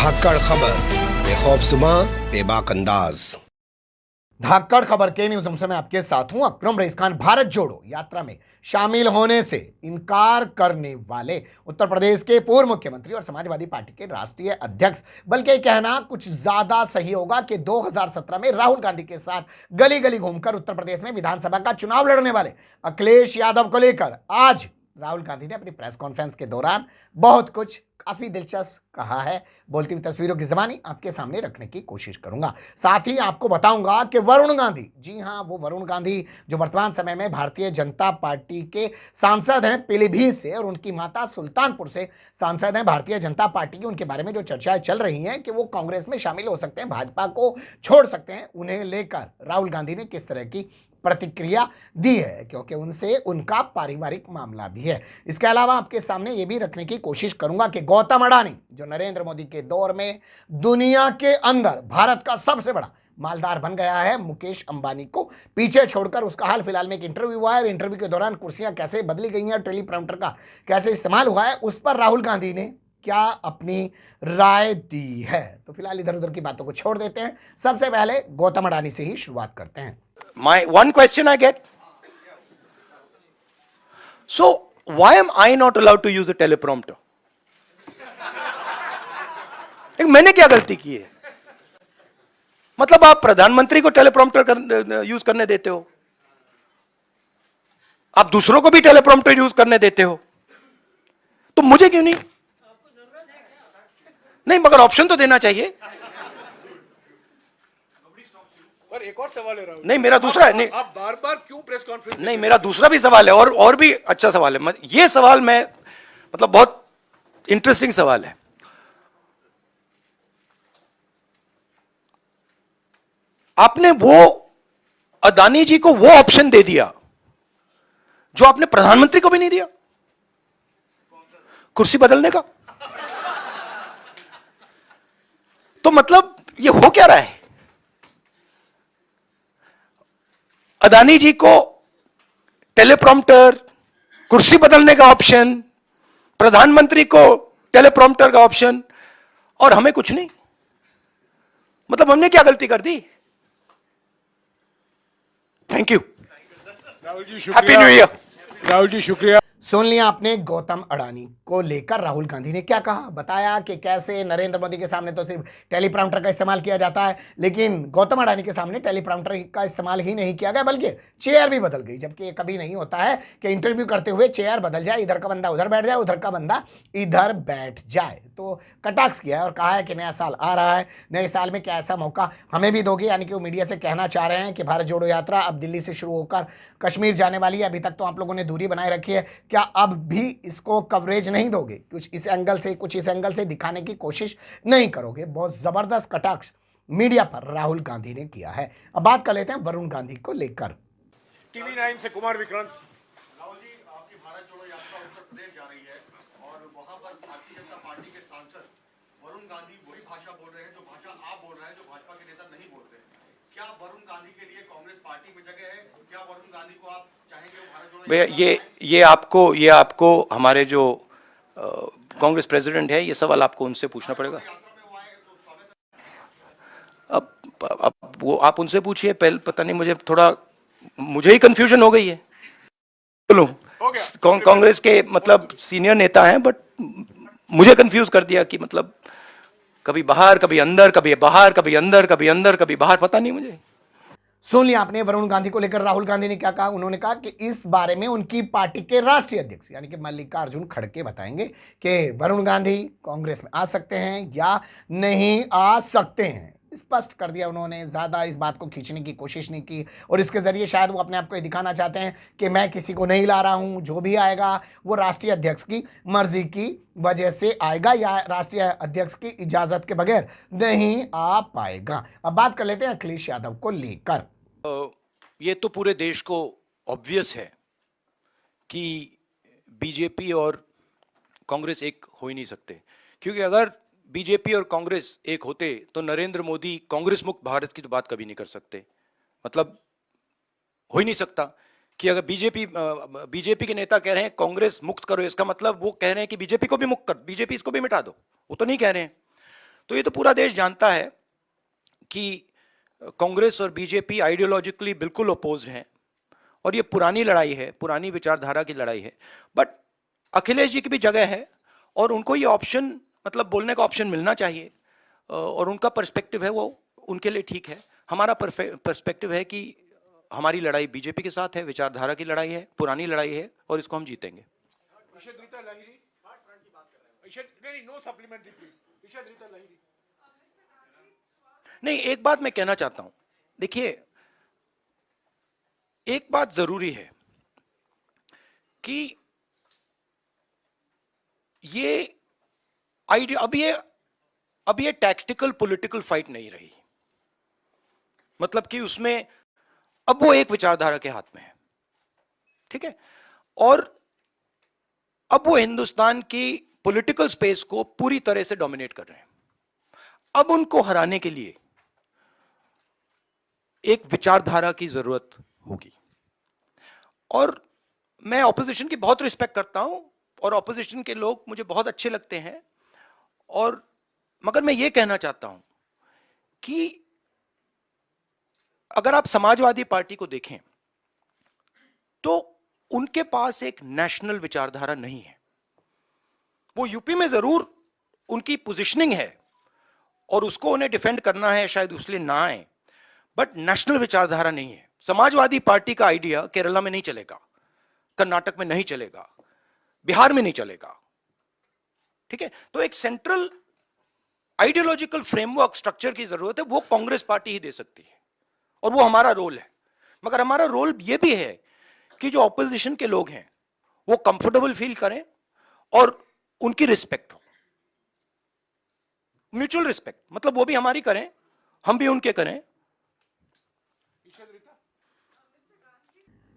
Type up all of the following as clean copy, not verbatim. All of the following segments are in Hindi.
धाकड़ खबर बेखौफसुमा बेबाक अंदाज। धाकड़ खबर के न्यूज रूम से मैं आपके साथ हूं अकरम रईस खान। भारत जोड़ो यात्रा में शामिल होने से इनकार करने वाले उत्तर प्रदेश के पूर्व मुख्यमंत्री और समाजवादी पार्टी के राष्ट्रीय अध्यक्ष, बल्कि यह कहना कुछ ज्यादा सही होगा कि 2017 में राहुल गांधी के साथ गली गली घूमकर उत्तर प्रदेश में विधानसभा का चुनाव लड़ने वाले अखिलेश यादव को लेकर आज राहुल गांधी ने अपनी प्रेस कॉन्फ्रेंस के दौरान बहुत कुछ काफी दिलचस्प कहा है। बोलती हुई तस्वीरों की ज़बानी आपके सामने रखने की कोशिश करूंगा। साथ ही आपको बताऊंगा कि वरुण गांधी, जी हां, वो वरुण गांधी जो वर्तमान समय में भारतीय जनता पार्टी के सांसद हैं पीलीभीत से, और उनकी माता सुल्तानपुर से सांसद हैं भारतीय जनता पार्टी की, उनके बारे में जो चर्चाएं चल रही हैं कि वो कांग्रेस में शामिल हो सकते हैं, भाजपा को छोड़ सकते हैं, उन्हें लेकर राहुल गांधी ने किस तरह की प्रतिक्रिया दी है, क्योंकि उनसे उनका पारिवारिक मामला भी है। इसके अलावा आपके सामने ये भी रखने की कोशिश करूंगा कि गौतम अडानी जो नरेंद्र मोदी के दौर में दुनिया के अंदर भारत का सबसे बड़ा मालदार बन गया है, मुकेश अंबानी को पीछे छोड़कर, उसका हाल फिलहाल में एक इंटरव्यू हुआ है। इंटरव्यू के दौरान कुर्सियां कैसे बदली गई हैं, टेलीप्रॉम्प्टर का कैसे इस्तेमाल हुआ है, उस पर राहुल गांधी ने क्या अपनी राय दी है। तो फिलहाल इधर उधर की बातों को छोड़ देते हैं, सबसे पहले गौतम अडानी से ही शुरुआत करते हैं। My one question I get, so why am I not allowed to use a teleprompter? मैंने क्या गलती की है? मतलब आप प्रधानमंत्री को टेलीप्रॉम्प्टर यूज करने देते हो, आप दूसरों को भी टेलीप्रॉम्प्टर यूज करने देते हो, तो मुझे क्यों नहीं? नहीं, मगर ऑप्शन तो देना चाहिए। पर एक और सवाल है राहुल, नहीं, मेरा दूसरा है। नहीं, आप बार बार क्यों प्रेस कॉन्फ्रेंस? नहीं, मेरा दूसरा भी सवाल है, और भी अच्छा सवाल है। ये सवाल मैं मतलब बहुत इंटरेस्टिंग सवाल है। आपने वो अदानी जी को वो ऑप्शन दे दिया जो आपने प्रधानमंत्री को भी नहीं दिया, कुर्सी बदलने का। तो मतलब ये हो क्या रहा है? अदानी जी को टेलीप्रॉम्प्टर, कुर्सी बदलने का ऑप्शन, प्रधानमंत्री को टेलीप्रॉम्प्टर का ऑप्शन, और हमें कुछ नहीं। मतलब हमने क्या गलती कर दी? Thank you. Rahul ji happy new year. Rahul ji शुक्रिया। सुन लिया आपने गौतम अडानी को लेकर राहुल गांधी ने क्या कहा, बताया कि कैसे नरेंद्र मोदी के सामने तो सिर्फ टेलीप्रॉम्प्टर का इस्तेमाल किया जाता है, लेकिन गौतम अडानी के सामने टेलीप्रॉम्प्टर का इस्तेमाल ही नहीं किया गया, बल्कि चेयर भी बदल गई। जबकि ये कभी नहीं होता है कि इंटरव्यू करते हुए चेयर बदल जाए, इधर का बंदा उधर बैठ जाए, उधर का बंदा इधर बैठ जाए। तो कटाक्ष किया है और कहा है कि नया साल आ रहा है, नए साल में क्या ऐसा मौका हमें भी दोगे। यानी कि वो मीडिया से कहना चाह रहे हैं कि भारत जोड़ो यात्रा अब दिल्ली से शुरू होकर कश्मीर जाने वाली है, अभी तक तो आप लोगों ने दूरी बनाए रखी है, क्या अब भी इसको कवरेज नहीं दोगे, कुछ इस एंगल से कुछ इस एंगल से दिखाने की कोशिश नहीं करोगे। बहुत जबरदस्त कटाक्ष मीडिया पर राहुल गांधी ने किया है। अब बात कर लेते हैं वरुण गांधी को लेकर। टीवी 9 से कुमार विक्रांत। राहुल जी, आपकी भारत जोड़ो यात्रा उत्तर प्रदेश जा रही है और वहां पर भारतीय जनता पार्टी के सांसद वरुण गांधी वही भाषा बोल रहे हैं जो भाषा आप बोल रहे हैं, जो भाजपा के नेता नहीं बोल रहे हैं। क्या वरुण गांधी के लिए कांग्रेस पार्टी में जगह है? क्या वरुण गांधी को आप चाहेंगे वो भारत जोड़ो भैया, ये आपको हमारे जो कांग्रेस प्रेसिडेंट है, ये सवाल आपको उनसे पूछना पड़ेगा। अब वो आप उनसे पूछिए। पहले पता नहीं, मुझे ही कंफ्यूजन हो गई है। बोलो, कांग्रेस के मतलब सीनियर नेता हैं, बट मुझे कंफ्यूज कर दिया कि मतलब कभी बाहर, कभी अंदर, कभी बाहर, कभी अंदर, कभी अंदर, कभी बाहर, पता नहीं मुझे। सुन लिया आपने वरुण गांधी को लेकर राहुल गांधी ने क्या कहा। उन्होंने कहा कि इस बारे में उनकी पार्टी के राष्ट्रीय अध्यक्ष यानी कि मल्लिकार्जुन खड़गे बताएंगे कि वरुण गांधी कांग्रेस में आ सकते हैं या नहीं आ सकते हैं। स्पष्ट कर दिया उन्होंने, ज्यादा इस बात को खींचने की कोशिश नहीं की, और इसके जरिए शायद वो अपने आप को दिखाना चाहते हैं कि मैं किसी को नहीं ला रहा हूं, जो भी आएगा वो राष्ट्रीय अध्यक्ष की मर्जी की वजह से आएगा या राष्ट्रीय अध्यक्ष की इजाजत के बगैर नहीं आ पाएगा। अब बात कर लेते हैं अखिलेश यादव को लेकर। ये तो पूरे देश को ऑब्वियस है कि बीजेपी और कांग्रेस एक हो ही नहीं सकते, क्योंकि अगर बीजेपी और कांग्रेस एक होते तो नरेंद्र मोदी कांग्रेस मुक्त भारत की तो बात कभी नहीं कर सकते। मतलब हो ही नहीं सकता कि अगर बीजेपी के नेता कह रहे हैं कांग्रेस मुक्त करो, इसका मतलब वो कह रहे हैं कि बीजेपी को भी मुक्त कर, बीजेपी इसको भी मिटा दो। वो तो नहीं कह रहे हैं। तो ये तो पूरा देश जानता है कि कांग्रेस और बीजेपी आइडियोलॉजिकली बिल्कुल अपोज्ड हैं और ये पुरानी लड़ाई है, पुरानी विचारधारा की लड़ाई है। बट अखिलेश जी की भी जगह है और उनको ये ऑप्शन, मतलब बोलने का ऑप्शन मिलना चाहिए, और उनका पर्सपेक्टिव है वो उनके लिए ठीक है। हमारा पर्सपेक्टिव है कि हमारी लड़ाई बीजेपी के साथ है, विचारधारा की लड़ाई है, पुरानी लड़ाई है और इसको हम जीतेंगे। इशद रीता लाहिरी, इशद नहीं, no supplementary please. Ishad Rita Lahiri. नहीं, एक बात मैं कहना चाहता हूं, देखिए एक बात जरूरी है कि ये आइडिया, अब ये टैक्टिकल पॉलिटिकल फाइट नहीं रही, मतलब कि उसमें अब वो एक विचारधारा के हाथ में है, ठीक है, और अब वो हिंदुस्तान की पॉलिटिकल स्पेस को पूरी तरह से डोमिनेट कर रहे हैं। अब उनको हराने के लिए एक विचारधारा की जरूरत होगी। और मैं ऑपोजिशन की बहुत रिस्पेक्ट करता हूं और ऑपोजिशन के लोग मुझे बहुत अच्छे लगते हैं, और मगर मैं ये कहना चाहता हूं कि अगर आप समाजवादी पार्टी को देखें तो उनके पास एक नेशनल विचारधारा नहीं है। वो यूपी में जरूर उनकी पोजीशनिंग है और उसको उन्हें डिफेंड करना है, शायद उसलिए ना आए, बट नेशनल विचारधारा नहीं है। समाजवादी पार्टी का आइडिया केरला में नहीं चलेगा, कर्नाटक में नहीं चलेगा, बिहार में नहीं चलेगा, ठीक है। तो एक सेंट्रल आइडियोलॉजिकल फ्रेमवर्क स्ट्रक्चर की जरूरत है, वो कांग्रेस पार्टी ही दे सकती है और वो हमारा रोल है। मगर हमारा रोल ये भी है कि जो ऑपोजिशन के लोग हैं वो कंफर्टेबल फील करें और उनकी रिस्पेक्ट हो, म्यूचुअल रिस्पेक्ट, मतलब वो भी हमारी करें, हम भी उनके करें।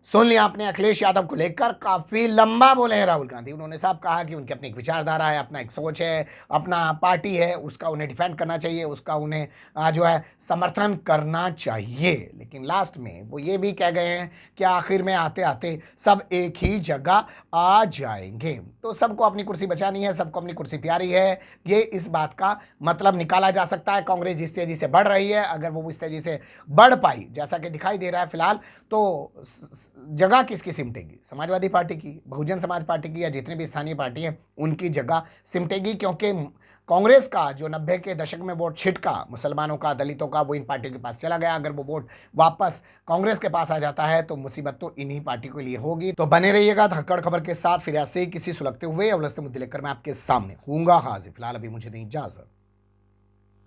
सुन लिया आपने अखिलेश यादव को लेकर काफी लंबा बोले हैं राहुल गांधी। उन्होंने साफ कहा कि उनकी अपनी एक विचारधारा है, अपना एक सोच है, अपना पार्टी है, उसका उन्हें डिफेंड करना चाहिए, उसका उन्हें जो है समर्थन करना चाहिए। लेकिन लास्ट में वो ये भी कह गए हैं कि आखिर में आते आते सब एक ही जगह आ जाएंगे। तो सबको अपनी कुर्सी बचानी है, सबको अपनी कुर्सी प्यारी है, ये इस बात का मतलब निकाला जा सकता है। कांग्रेस जिस तेजी से बढ़ रही है, अगर वो इस तेजी से बढ़ पाई जैसा कि दिखाई दे रहा है फिलहाल, तो जगह किसकी सिमटेगी? समाजवादी पार्टी की, बहुजन समाज पार्टी की, या जितनी भी स्थानीय पार्टी हैं उनकी जगह सिमटेगी। क्योंकि कांग्रेस का जो 90 के दशक में वोट छिटका मुसलमानों का, दलितों का, वो इन पार्टियों के पास चला गया। अगर वो वोट वापस कांग्रेस के पास आ जाता है तो मुसीबत तो इन्हीं पार्टी के लिए होगी। तो बने रहिएगा धक्कड़ खबर के साथ। फिर ऐसे ही किसी सुलगते हुए या उलझते मुद्दे लेकर मैं आपके सामने हूंगा हाजिर। फिलहाल अभी मुझे दें इजाजत।